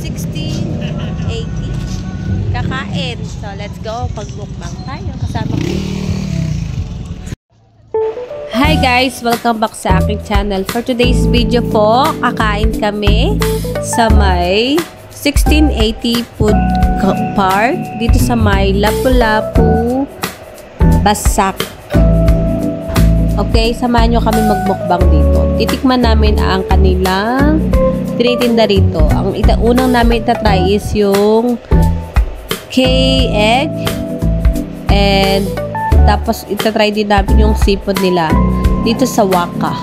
1680. Kakain. So, let's go. Pagmukbang tayo. Kasama ko. Hi guys! Welcome back sa aking channel. For today's video po, kakain kami sa may 1680 Food Park dito sa may Lapu-Lapu, Basak. Okay, samahan nyo kami magmukbang dito. Titikman namin ang kanilang tinitinda rito. Ang unang namin itatry is yung K-egg, and tapos itatry din namin yung seafood nila dito sa Waka.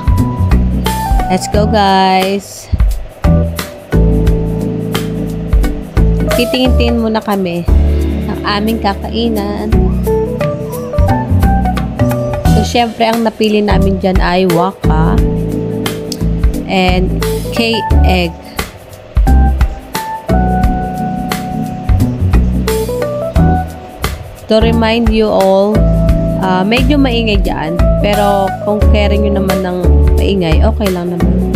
Let's go guys! Titingin-tingin muna kami ng aming kakainan. So, syempre, ang napili namin dyan ay Waka and K-egg. To remind you all, medyo maingay dyan. Pero, kung carry nyo naman ng maingay, okay lang naman.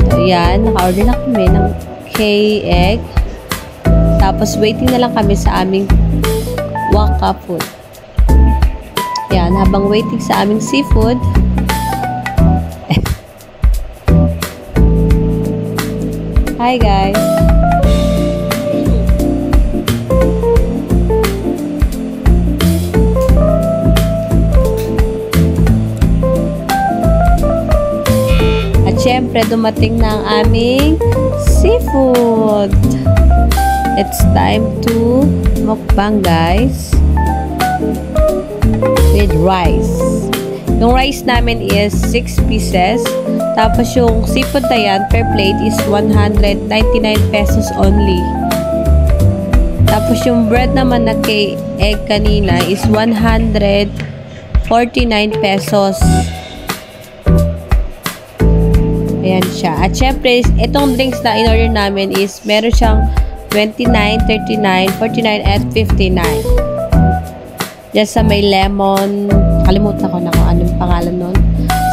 So, yan. Naka-order na kami ng K-egg. Tapos, waiting na lang kami sa aming Waka food. Yan. Habang waiting sa aming seafood, hi guys! Siyempre, dumating na ang aming seafood. It's time to mukbang, guys. With rice. Yung rice namin is 6 pieces. Tapos yung seafood na yan, per plate is 199 pesos only. Tapos yung bread naman na kay egg kanina is 149 pesos. Ayan siya. At syempre, itong drinks na in-order namin is meron siyang 29, 39, 49, at 59. Just sa may lemon. Kalimutan ko na kung anong pangalan nun.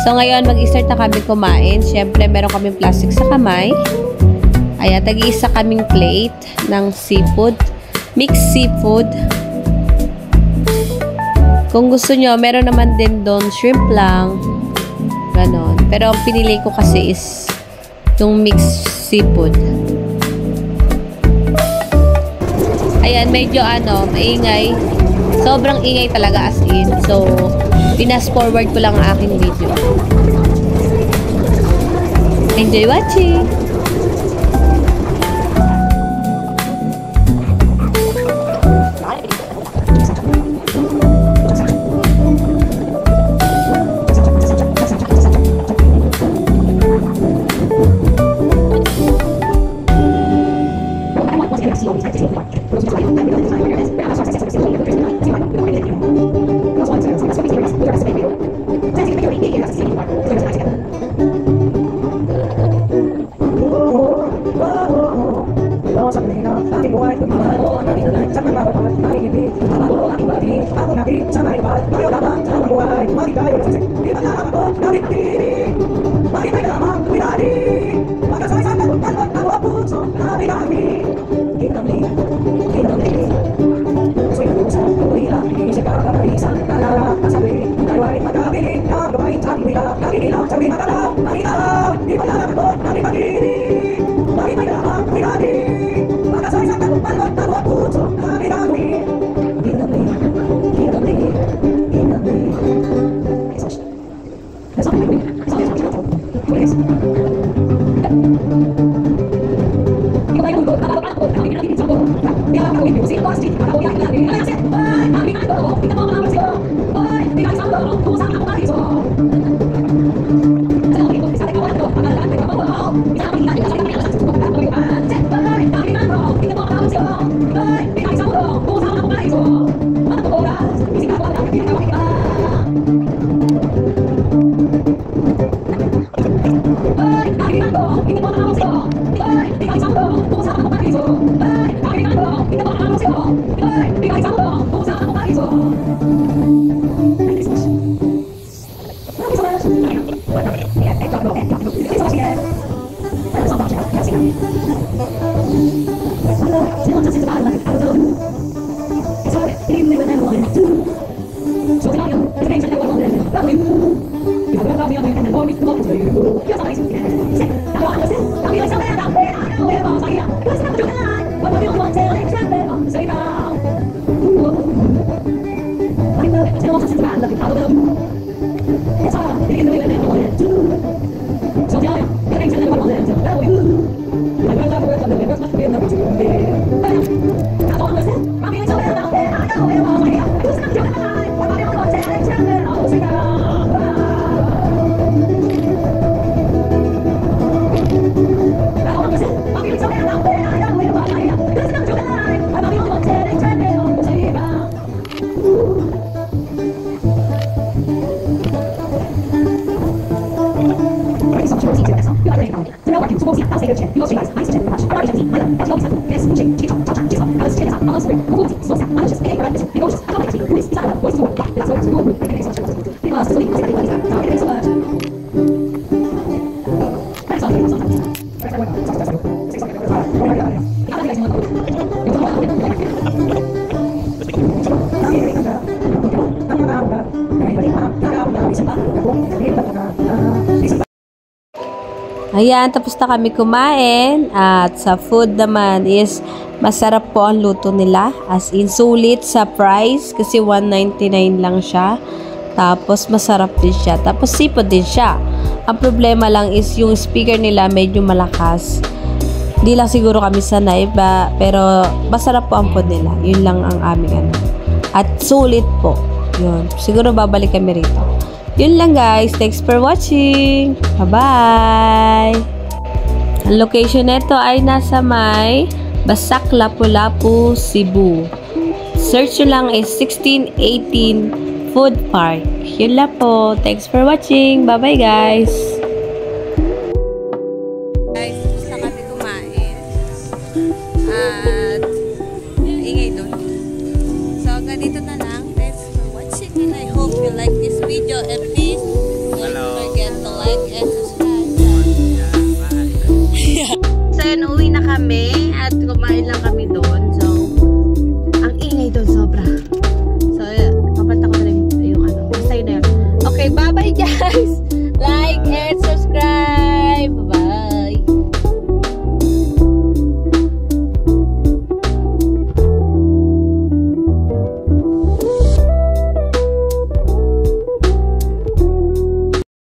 So, ngayon, mag-start na kami kumain. Syempre, meron kaming plastic sa kamay. Ayan, tag-iisa kaming plate ng seafood. Mixed seafood. Kung gusto nyo, meron naman din doon shrimp lang. Ganon. Pero ang pinili ko kasi is yung mixed seafood. Ayan, medyo maingay. Sobrang ingay talaga as in. So, pinas forward ko lang ang aking video. Enjoy watching! Gracias. Ayan, tapos na kami kumain. At sa food naman is masarap po ang luto nila. As in, sulit sa price kasi 199 lang siya. Tapos masarap din siya. Tapos sipot din siya. Ang problema lang is yung speaker nila medyo malakas. Di lang siguro kami sanay ba, pero masarap po ang food nila. Yun lang ang aming ano. At sulit po. Yun. Siguro babalik kami rito. Yun lang guys. Thanks for watching. Bye-bye! Ang location nito ay nasa may Basak, Lapu-Lapu, Cebu. Search nyo lang is 1618 Food Park. Yun lang po. Thanks for watching. Bye-bye guys! Guys, gusto kami kumain. At ingay doon. So, ganito na lang. Thanks for watching and I hope you like this video and please don't forget to like and subscribe. So yun, uwi na kami at kumain lang kami doon. So